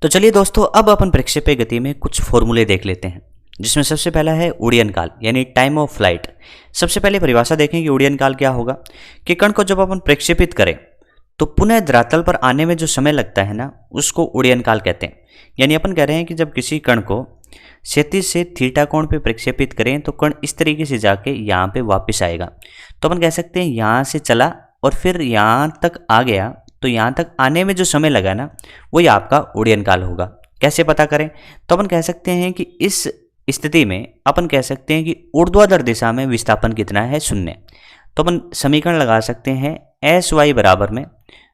तो चलिए दोस्तों, अब अपन प्रक्षेपीय गति में कुछ फॉर्मूले देख लेते हैं, जिसमें सबसे पहला है उड्डयन काल यानी टाइम ऑफ फ्लाइट। सबसे पहले परिभाषा देखें कि उड्डयन काल क्या होगा कि कण को जब अपन प्रक्षेपित करें तो पुनः धरातल पर आने में जो समय लगता है ना, उसको उड्डयन काल कहते हैं। यानी अपन कह रहे हैं कि जब किसी कण को क्षैतिज से थीटा कोण पे प्रक्षेपित करें तो कण इस तरीके से जाके यहाँ पे वापस आएगा। तो अपन कह सकते हैं यहाँ से चला और फिर यहाँ तक आ गया, तो यहाँ तक आने में जो समय लगा ना, वही आपका उड्डयन काल होगा। कैसे पता करें? तो अपन कह सकते हैं कि इस स्थिति में अपन कह सकते हैं कि ऊर्ध्वाधर दिशा में विस्थापन कितना है, 0। तो अपन समीकरण लगा सकते हैं एस वाई बराबर में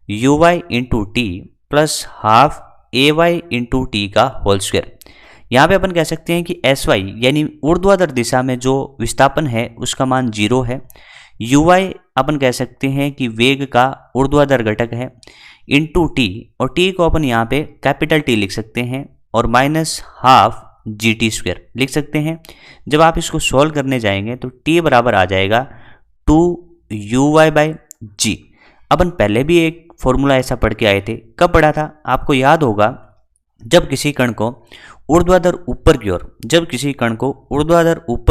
U Y into T plus half A Y into T का होल स्क्वायर। यहाँ पे अपन कह सकते हैं कि एस वाई यानी ऊर्ध्वाधर दिशा में जो विस्थापन है उसका मान 0 है। यू वाई अपन कह सकते हैं कि वेग का ऊर्ध्वाधर घटक है, इंटू टी, और टी को अपन यहाँ पे कैपिटल टी लिख सकते हैं और minus half G T square लिख सकते हैं। जब आप इसको सॉल्व करने जाएंगे तो टी बराबर आ जाएगा 2u/g। अपन पहले भी एक फॉर्मूला ऐसा पढ़ के आए थे। कब पढ़ा था? आपको याद होगा, जब किसी कण को ऊर्ध्वाधर ऊपर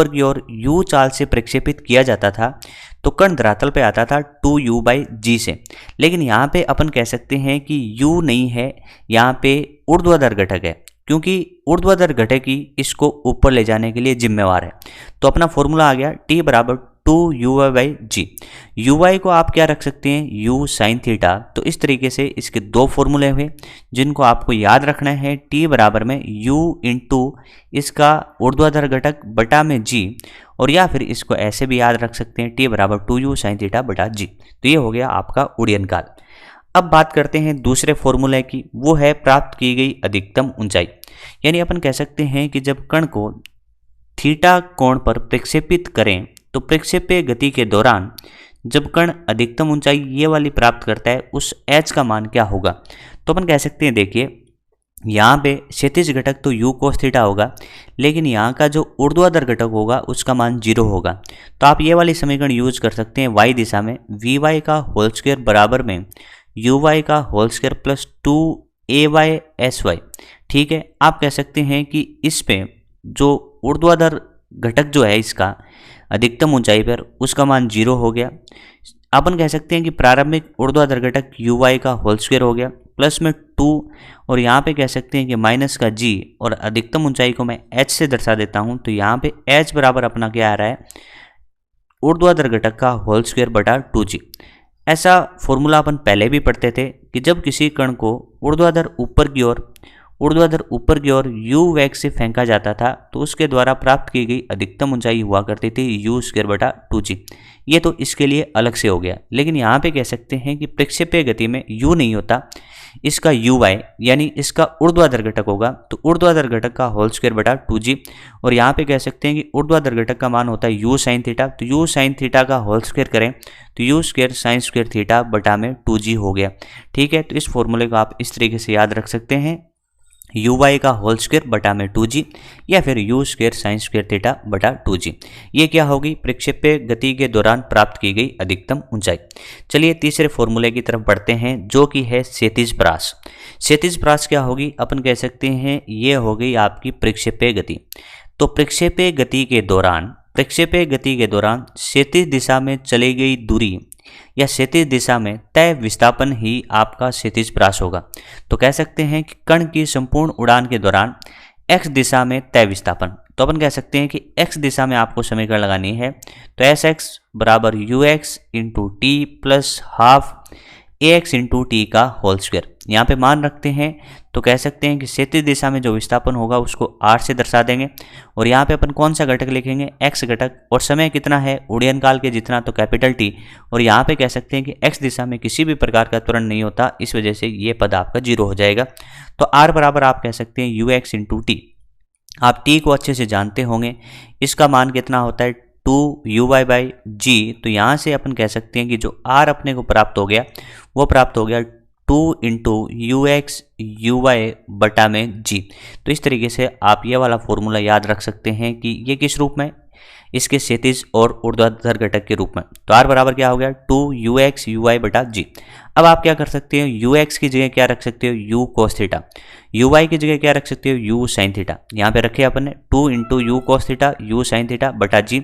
की ओर u चाल से प्रक्षेपित किया जाता था तो कण धरातल पे आता था 2u/g से। लेकिन यहाँ पे अपन कह सकते हैं कि u नहीं है, यहाँ पे ऊर्ध्वाधर घटक है, क्योंकि ऊर्ध्वाधर घटक ही इसको ऊपर ले जाने के लिए जिम्मेवार है। तो अपना फॉर्मूला आ गया t बराबर 2u/g। u को आप क्या रख सकते हैं, u साइन थीटा। तो इस तरीके से इसके दो फॉर्मूले हुए जिनको आपको याद रखना है। t बराबर में u इंटू इसका ऊर्ध्वाधर घटक बटा में g, और या फिर इसको ऐसे भी याद रख सकते हैं t बराबर 2u साइन थीटा बटा g। तो ये हो गया आपका उड्डयन काल। अब बात करते हैं दूसरे फॉर्मूले की, वो है प्राप्त की गई अधिकतम ऊंचाई। यानी अपन कह सकते हैं कि जब कण को थीटा कोण पर प्रक्षेपित करें तो प्रक्षेपीय गति के दौरान जब कण अधिकतम ऊंचाई ये वाली प्राप्त करता है, उस h का मान क्या होगा? तो अपन कह सकते हैं, देखिए यहाँ पे क्षैतिज घटक तो u cos थीटा होगा, लेकिन यहाँ का जो ऊर्ध्वाधर घटक होगा उसका मान 0 होगा। तो आप ये वाली समीकरण यूज कर सकते हैं y दिशा में vy का होल स्क्वायर बराबर में uy का होल स्क्वायर प्लस 2ay/sy। ठीक है, आप कह सकते हैं कि इस पे जो ऊर्ध्वाधर घटक जो है इसका अधिकतम ऊंचाई पर, उसका मान 0 हो गया। अपन कह सकते हैं कि प्रारंभिक ऊर्ध्वाधर घटक uy का होल स्क्वायर हो गया प्लस में 2, और यहाँ पे कह सकते हैं कि माइनस का g, और अधिकतम ऊंचाई को मैं h से दर्शा देता हूँ। तो यहाँ पे h बराबर अपना क्या आ रहा है, ऊर्ध्वाधर घटक का होल स्क्वायर बटा 2g। ऐसा फॉर्मूला अपन पहले भी पढ़ते थे कि जब किसी कण को ऊर्ध्वाधर ऊपर की ओर u वेग से फेंका जाता था तो उसके द्वारा प्राप्त की गई अधिकतम ऊंचाई हुआ करती थी u स्क्वायर बटा 2g। ये तो इसके लिए अलग से हो गया। लेकिन यहाँ पे कह सकते हैं कि प्रक्षेपीय गति में u नहीं होता, इसका uy यानी इसका ऊर्ध्वाधर घटक होगा, तो ऊर्ध्वाधर घटक का होल स्क्वायर बटा 2g। और यहाँ पे कह सकते हैं कि ऊर्ध्वाधर घटक का मान होता है u साइन थीटा, तो u साइन थीटा का होल स्क्वायर करें तो u square sine square theta बटा में 2g हो गया। ठीक है, तो इस फॉर्मूले को आप इस तरीके से याद रख सकते हैं, uy का होल स्क्वायर बटा में 2g, या फिर u square sine square theta बटा 2g। ये क्या होगी, प्रक्षेपीय गति के दौरान प्राप्त की गई अधिकतम ऊंचाई। चलिए तीसरे फॉर्मूले की तरफ बढ़ते हैं, जो कि है क्षैतिज परास। क्षैतिज परास क्या होगी? अपन कह सकते हैं ये हो गई आपकी प्रक्षेपीय गति। तो प्रक्षेपीय गति के दौरान क्षैतिज दिशा में चली गई दूरी या क्षैतिज दिशा में तय विस्थापन ही आपका क्षैतिज परास होगा। तो कह सकते हैं कि कण की संपूर्ण उड़ान के दौरान x दिशा में तय विस्थापन। तो अपन कह सकते हैं कि x दिशा में आपको समीकरण लगानी है, तो sx बराबर ux into T plus half ax into T का होल स्क्वायर। यहाँ पे मान रखते हैं तो कह सकते हैं कि क्षैतिज दिशा में जो विस्थापन होगा उसको r से दर्शा देंगे, और यहाँ पे अपन कौन सा घटक लिखेंगे, x घटक, और समय कितना है उड्डयन काल के जितना, तो कैपिटल T। और यहाँ पे कह सकते हैं कि x दिशा में किसी भी प्रकार का त्वरण नहीं होता, इस वजह से ये पद आपका 0 हो जाएगा। तो r बराबर आप कह सकते हैं ux इंटू टी। आप t को अच्छे से जानते होंगे, इसका मान कितना होता है 2uy/g। तो यहाँ से अपन कह सकते हैं कि जो r अपने को प्राप्त हो गया वो प्राप्त हो गया 2 इंटू ux uy बटा में g। तो इस तरीके से आप ये वाला फॉर्मूला याद रख सकते हैं कि ये किस रूप में, इसके क्षैतिज और ऊर्ध्वाधर घटक के रूप में। तो r बराबर क्या हो गया 2ux uy बटा g। अब आप क्या कर सकते हो, यू एक्स की जगह क्या रख सकते हो, U cos theta, U Y की जगह क्या रख सकते हो, यू साइन थीटा। यहाँ पे रखे अपन ने 2 into you cos theta you sine theta बटा जी।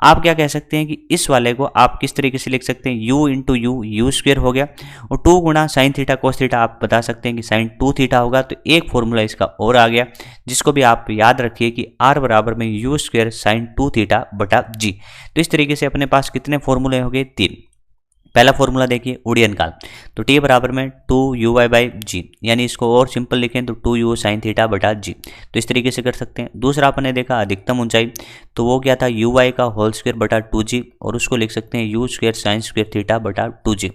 आप क्या कह सकते हैं कि इस वाले को आप किस तरीके से लिख सकते हैं, यू इंटू यू स्क्वेयर हो गया, और 2 गुणा साइन थीटा कोस थीटा आप बता सकते हैं कि साइन 2 थीटा होगा। तो एक फॉर्मूला इसका और आ गया, जिसको भी आप याद रखिए कि आर बराबर में यू स्क्वेयर साइन 2 थीटा बटा जी। तो इस तरीके से अपने पास कितने फॉर्मूले हो गए, 3। पहला फॉर्मूला देखिए उड़ीयन काल, तो टी बराबर में 2u बाई जी, यानी इसको और सिंपल लिखें तो 2u साइन थीटा बटा जी। तो इस तरीके से कर सकते हैं। दूसरा अपन ने देखा अधिकतम ऊंचाई, तो वो क्या था, यू वाई का होल स्क्वायर बटा 2g, और उसको लिख सकते हैं you square sine square theta बटा 2g।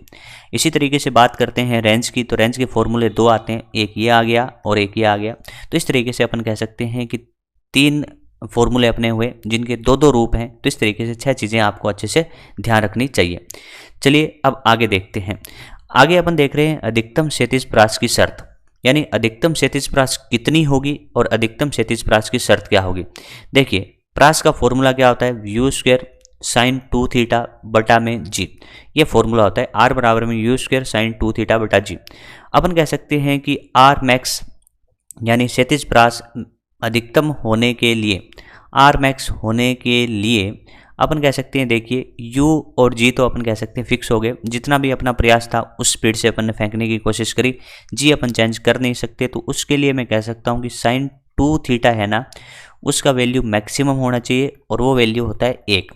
इसी तरीके से बात करते हैं रेंज की, तो रेंज के फॉर्मूले 2 आते हैं, एक ये आ गया और एक ये आ गया। तो इस तरीके से अपन कह सकते हैं कि 3 फॉर्मूले अपने हुए जिनके 2-2 रूप हैं। तो इस तरीके से 6 चीज़ें आपको अच्छे से ध्यान रखनी चाहिए। चलिए अब आगे देखते हैं। आगे अपन देख रहे हैं अधिकतम क्षैतिज परास की शर्त, यानी अधिकतम क्षैतिज परास कितनी होगी और अधिकतम क्षैतिज परास की शर्त क्या होगी। देखिए परास का फॉर्मूला क्या होता है, यू स्क्वायर साइन 2 थीटा बटा में जी, ये फॉर्मूला होता है। आर बराबर में यू स्क्वायर साइन 2 थीटा बटा जी। अपन कह सकते हैं कि आर मैक्स यानी क्षैतिज परास अधिकतम होने के लिए, आर मैक्स होने के लिए अपन कह सकते हैं, देखिए यू और जी तो अपन कह सकते हैं फिक्स हो गए। जितना भी अपना प्रयास था उस स्पीड से अपन ने फेंकने की कोशिश करी, जी अपन चेंज कर नहीं सकते। तो उसके लिए मैं कह सकता हूँ कि साइन 2 थीटा है ना, उसका वैल्यू मैक्सिमम होना चाहिए, और वो वैल्यू होता है 1।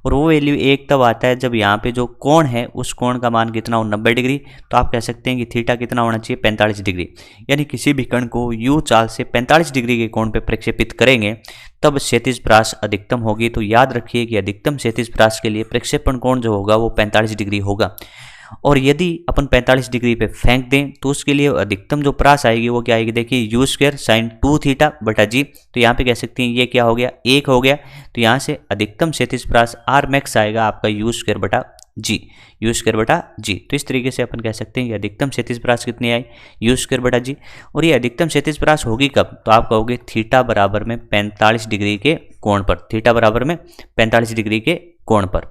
और वो वैल्यू 1 तब आता है जब यहाँ पे जो कोण है उस कोण का मान कितना हो, 90 डिग्री। तो आप कह सकते हैं कि थीटा कितना होना चाहिए, 45 डिग्री। यानी किसी भी कण को यू चाल से 45 डिग्री के कोण पे प्रक्षेपित करेंगे तब क्षैतिज परास अधिकतम होगी। तो याद रखिए कि अधिकतम क्षैतिज परास के लिए प्रक्षेपण कोण जो होगा वो 45 डिग्री होगा। और यदि अपन 45 डिग्री पे फेंक दें तो उसके लिए अधिकतम जो परास आएगी वो क्या आएगी, देखिए यू स्क्वायर साइन 2 थीटा बटा जी। तो यहाँ पे कह सकते हैं ये क्या हो गया, 1 हो गया। तो यहाँ से अधिकतम क्षैतिज परास आर मैक्स आएगा आपका यू स्क्वायर बटा जी, यू स्क्वायर बटा जी। तो इस तरीके से अपन कह सकते हैं कि अधिकतम क्षैतिज परास कितनी आई, यू स्क्वायर बटा जी। और ये अधिकतम क्षैतिज परास होगी कब, तो आप कहोगे थीटा बराबर में 45 डिग्री के कोण पर, थीटा बराबर में 45 डिग्री के कोण पर।